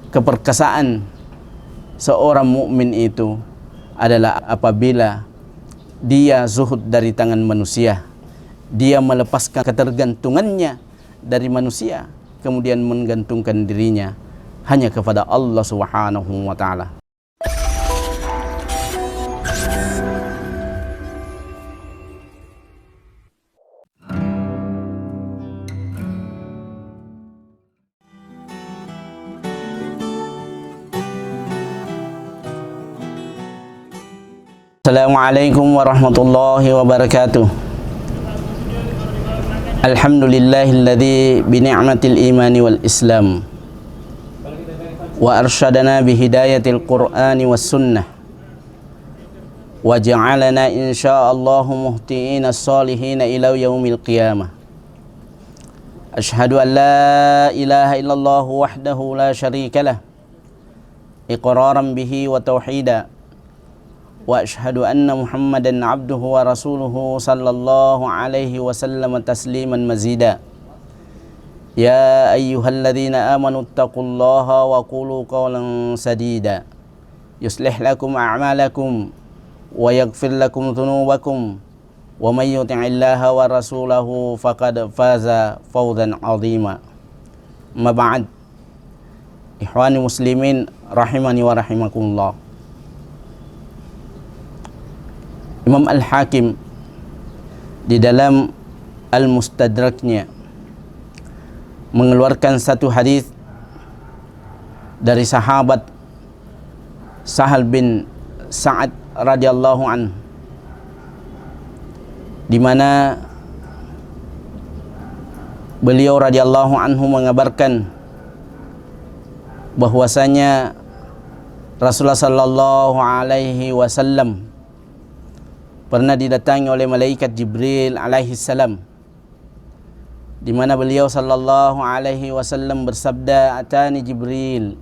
keperkasaan seorang mukmin itu adalah apabila dia zuhud dari tangan manusia, dia melepaskan ketergantungannya dari manusia, kemudian menggantungkan dirinya hanya kepada Allah Subhanahu wa ta'ala. Assalamualaikum warahmatullahi wabarakatuh. Alhamdulillahilladzi bini'matil imani wal islam wa arsyadana bihidayatil qur'ani was sunnah wa ja'alana insyaallahu muhtiina salihina ila yaumil qiyamah. Ashhadu an la ilaha illallah wahdahu la syarika lah iqraran bihi wa tauhida wa ashhadu anna Muhammadan abduhu wa rasuluhu sallallahu alaihi wasallam tasliman mazida. Ya ayyuhalladzina amanu taqullaha wa qulu qawlan sadida yuslih lakum a'malakum wa yaghfir lakum dhunubakum wa may yuti'illaha wa rasulahu faqad faza fawzan 'azima. Ma ba'd. Ikhwani muslimin rahimani wa rahimakumullah. Imam Al-Hakim di dalam Al-Mustadraknya mengeluarkan satu hadis dari sahabat Sahal bin Sa'ad radhiyallahu anhu, di mana beliau radhiyallahu anhu mengabarkan bahwasanya Rasulullah sallallahu alaihi wasallam pernah didatangi oleh malaikat Jibril alaihi salam, di mana beliau sallallahu alaihi wasallam bersabda, atani Jibril,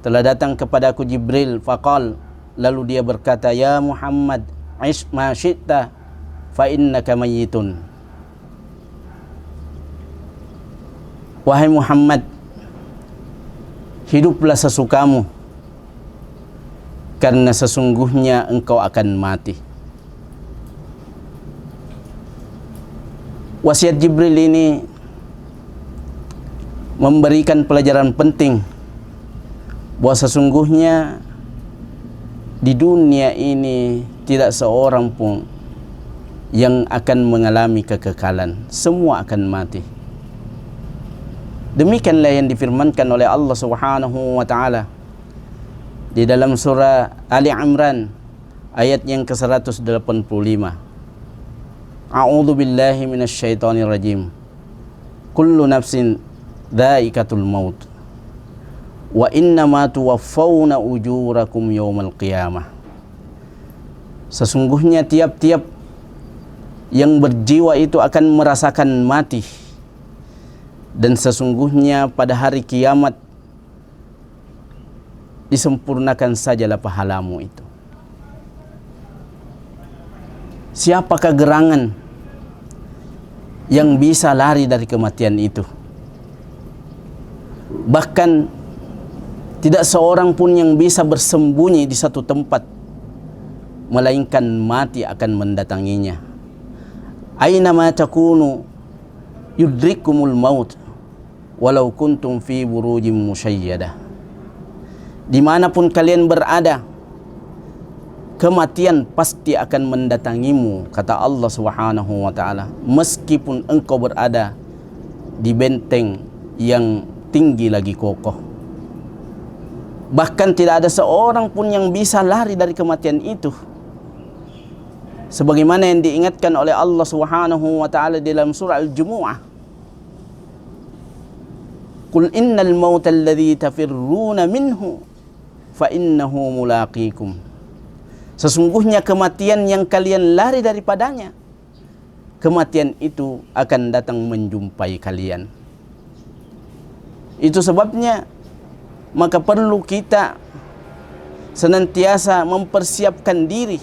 telah datang kepadaku Jibril, faqal, lalu dia berkata, ya Muhammad, ish ma syi'ta fa innaka mayyitun. Wahai Muhammad, hiduplah sesukamu, karena sesungguhnya engkau akan mati. Wasiat Jibril ini memberikan pelajaran penting bahwa sesungguhnya di dunia ini tidak seorang pun yang akan mengalami kekekalan, semua akan mati. Demikianlah yang difirmankan oleh Allah Subhanahu wa ta'ala di dalam surah Ali Imran ayat yang ke-185. A'udzu billahi minasyaitonir rajim. Kullu nafsin dha'iqatul maut wa innama tuwaffawna ujurakum yaumal qiyamah. Sesungguhnya tiap-tiap yang berjiwa itu akan merasakan mati, dan sesungguhnya pada hari kiamat disempurnakan sajalah pahalamu itu. Siapakah gerangan yang bisa lari dari kematian itu? Bahkan tidak seorang pun yang bisa bersembunyi di satu tempat, melainkan mati akan mendatanginya. Aina ma takunu yudrikumul maut walau kuntum fi burujim musyayyadah. Dimanapun kalian berada, kematian pasti akan mendatangimu, kata Allah Subhanahu wa ta'ala, meskipun engkau berada di benteng yang tinggi lagi kokoh. Bahkan tidak ada seorang pun yang bisa lari dari kematian itu, sebagaimana yang diingatkan oleh Allah Subhanahu wa ta'ala dalam surah Al-Jumu'ah. Qul innal mauta alladhi tafirruna minhu fa innahu mulaqikum. Sesungguhnya kematian yang kalian lari daripadanya, kematian itu akan datang menjumpai kalian. Itu sebabnya maka perlu kita senantiasa mempersiapkan diri,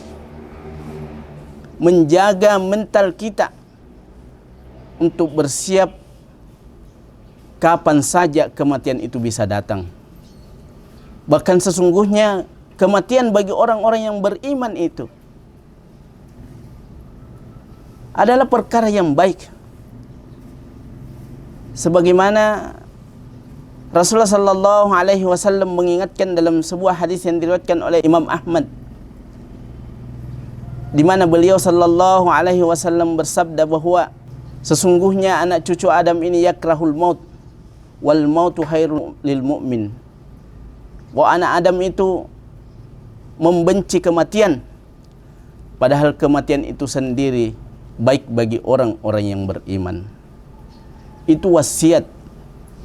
menjaga mental kita untuk bersiap kapan saja kematian itu bisa datang. Bahkan sesungguhnya kematian bagi orang-orang yang beriman itu adalah perkara yang baik. Sebagaimana Rasulullah sallallahu alaihi wasallam mengingatkan dalam sebuah hadis yang diriwayatkan oleh Imam Ahmad, di mana beliau sallallahu alaihi wasallam bersabda bahwa sesungguhnya anak cucu Adam ini yakrahul maut wal mautu khairul lil mu'min. Bahwa anak Adam itu membenci kematian, padahal kematian itu sendiri baik bagi orang-orang yang beriman. Itu wasiat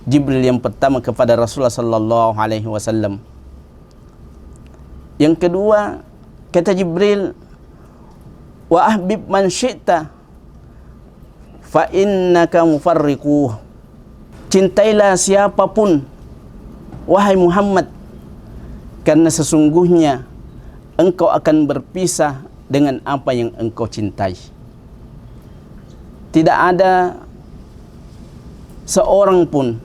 Jibril yang pertama kepada Rasulullah sallallahu alaihi wasallam. Yang kedua, kata Jibril, wa ahbib man syi'ta fa innaka mufarriquh. Cintailah siapapun wahai Muhammad, karena sesungguhnya engkau akan berpisah dengan apa yang engkau cintai. Tidak ada seorang pun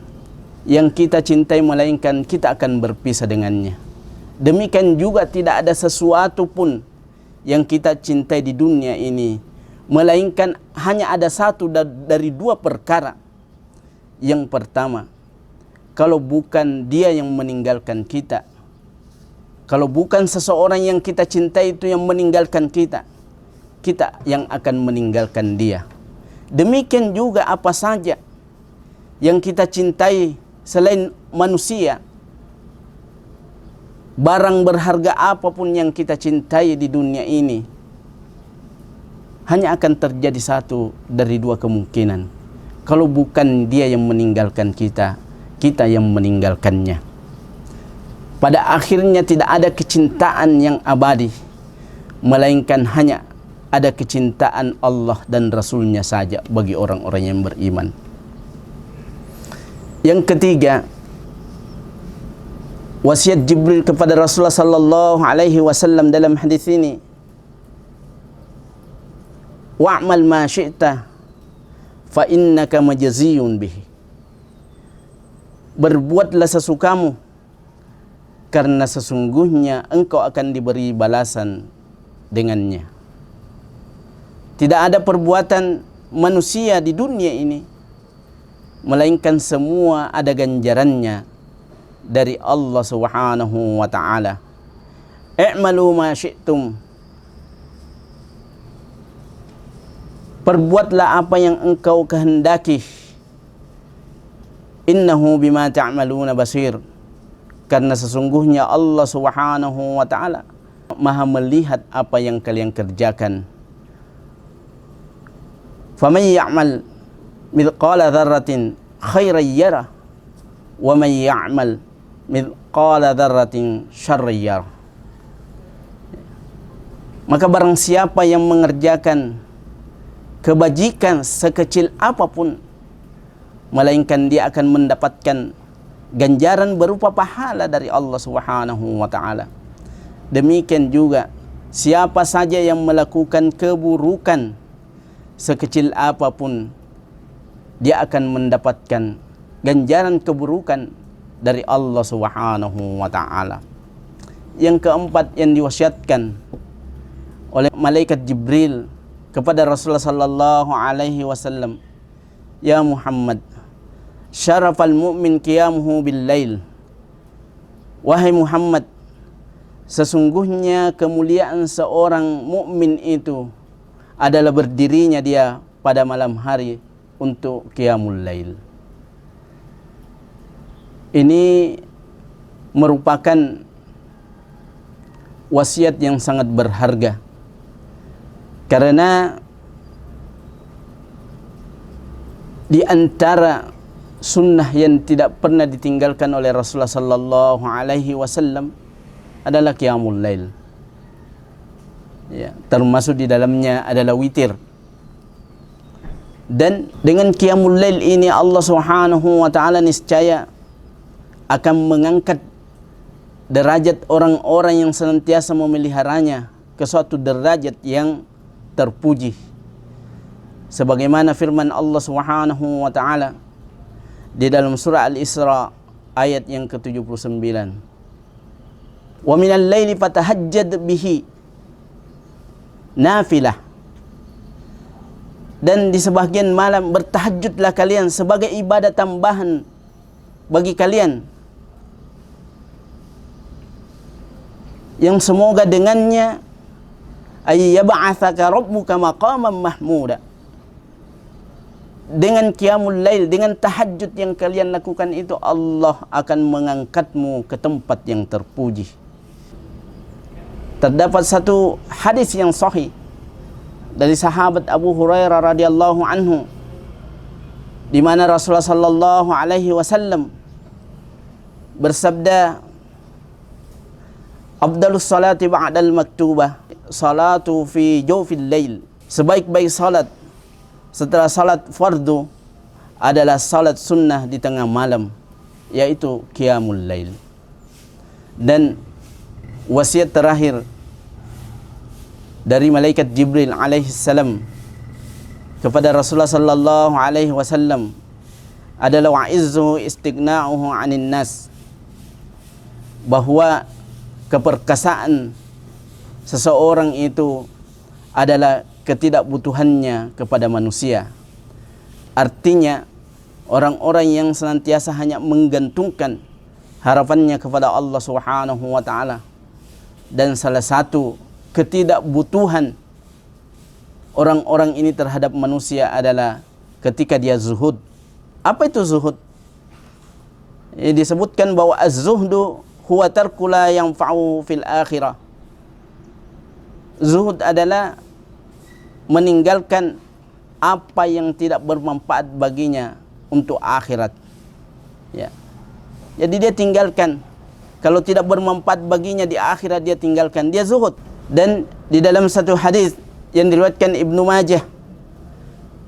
yang kita cintai melainkan kita akan berpisah dengannya. Demikian juga tidak ada sesuatu pun yang kita cintai di dunia ini melainkan hanya ada satu dari dua perkara. Yang pertama, kalau bukan dia yang meninggalkan kita, kalau bukan seseorang yang kita cintai itu yang meninggalkan kita, kita yang akan meninggalkan dia. Demikian juga apa saja yang kita cintai selain manusia, barang berharga apapun yang kita cintai di dunia ini, hanya akan terjadi satu dari dua kemungkinan. Kalau bukan dia yang meninggalkan kita, kita yang meninggalkannya. Pada akhirnya tidak ada kecintaan yang abadi, melainkan hanya ada kecintaan Allah dan Rasulnya saja bagi orang-orang yang beriman. Yang ketiga, wasiat Jibril kepada Rasulullah sallallahu alaihi wasallam dalam hadis ini, wa'mal ma syi'ta fa innaka majziyun bihi. Berbuatlah sesukamu, karena sesungguhnya engkau akan diberi balasan dengannya. Tidak ada perbuatan manusia di dunia ini melainkan semua ada ganjarannya dari Allah Subhanahu wa taala. I'malu ma syi'tum. Perbuatlah apa yang engkau kehendaki. Innahu bima ta'maluna basir. Karena sesungguhnya Allah Subhanahu wa taala Maha melihat apa yang kalian kerjakan. Faman ya'mal mithqala dzarratin khairan yarah wa man ya'mal mithqala dzarratin syarran yarah. Maka barang siapa yang mengerjakan kebajikan sekecil apapun, melainkan dia akan mendapatkan ganjaran berupa pahala dari Allah Subhanahu wa taala. Demikian juga siapa saja yang melakukan keburukan sekecil apapun, dia akan mendapatkan ganjaran keburukan dari Allah Subhanahu wa taala. Yang keempat yang diwasiatkan oleh malaikat Jibril kepada Rasulullah sallallahu alaihi wasallam, ya Muhammad, syarafal mu'min qiyamuhu bil lail. Wahai Muhammad, sesungguhnya kemuliaan seorang mukmin itu adalah berdirinya dia pada malam hari untuk qiyamul lail. Ini merupakan wasiat yang sangat berharga, karena di antara sunnah yang tidak pernah ditinggalkan oleh Rasulullah sallallahu alaihi wasallam adalah qiyamul lail. Ya, termasuk di dalamnya adalah witir. Dan dengan qiyamul lail ini Allah Subhanahu wa taala niscaya akan mengangkat derajat orang-orang yang senantiasa memeliharanya ke suatu derajat yang terpuji. Sebagaimana firman Allah Subhanahu wa taala di dalam surah Al-Isra ayat yang ke-79. Wa minal laili fatahajjad bihi nafilah. Dan di sebahagian malam bertahajudlah kalian sebagai ibadah tambahan bagi kalian, yang semoga dengannya ay yab'atsaka rabbuka maqaman mahmuda. Dengan qiyamul lail, dengan tahajud yang kalian lakukan itu, Allah akan mengangkatmu ke tempat yang terpuji. Terdapat satu hadis yang sahih dari sahabat Abu Hurairah radhiyallahu anhu, di mana Rasulullah sallallahu alaihi wasallam bersabda, afdalus salati ba'dal maktubah salatu fi jawfil lail. Sebaik-baik salat setelah salat fardu adalah salat sunnah di tengah malam, yaitu qiyamul lail. Dan wasiat terakhir dari malaikat Jibril alaihissalam kepada Rasulullah sallallahu alaihi wasallam adalah wa'izzu istighna'uhu 'anil nas, bahwa keperkasaan seseorang itu adalah ketidakbutuhannya kepada manusia. Artinya orang-orang yang senantiasa hanya menggantungkan harapannya kepada Allah Subhanahu wa taala. Dan salah satu ketidakbutuhan orang-orang ini terhadap manusia adalah ketika dia zuhud. Apa itu zuhud? Disebutkan bahwa az-zuhdu huwa tarku la yanfa'u fil akhirah. Zuhud adalah meninggalkan apa yang tidak bermanfaat baginya untuk akhirat. Ya. Jadi dia tinggalkan. Kalau tidak bermanfaat baginya di akhirat, dia tinggalkan, dia zuhud. Dan di dalam satu hadis yang diriwayatkan Ibnu Majah,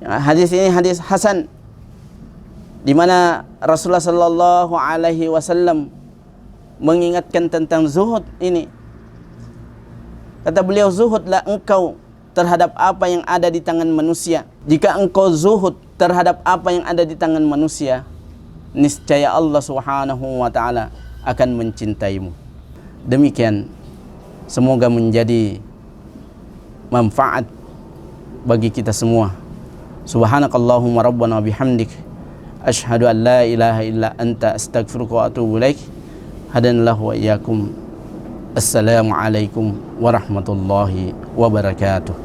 hadis ini hadis hasan, di mana Rasulullah sallallahu alaihi wasallam mengingatkan tentang zuhud ini. Kata beliau, zuhudlah engkau terhadap apa yang ada di tangan manusia. Jika engkau zuhud terhadap apa yang ada di tangan manusia, niscaya Allah Subhanahu wa taala akan mencintaimu. Demikian, semoga menjadi manfaat bagi kita semua. Subhanakallahumma rabbana bihamdik, asyhadu an la ilaha illa anta, astaghfiruka wa atubu ilaik. Hadanallahu wa iyyakum. Assalamualaikum warahmatullahi wabarakatuh.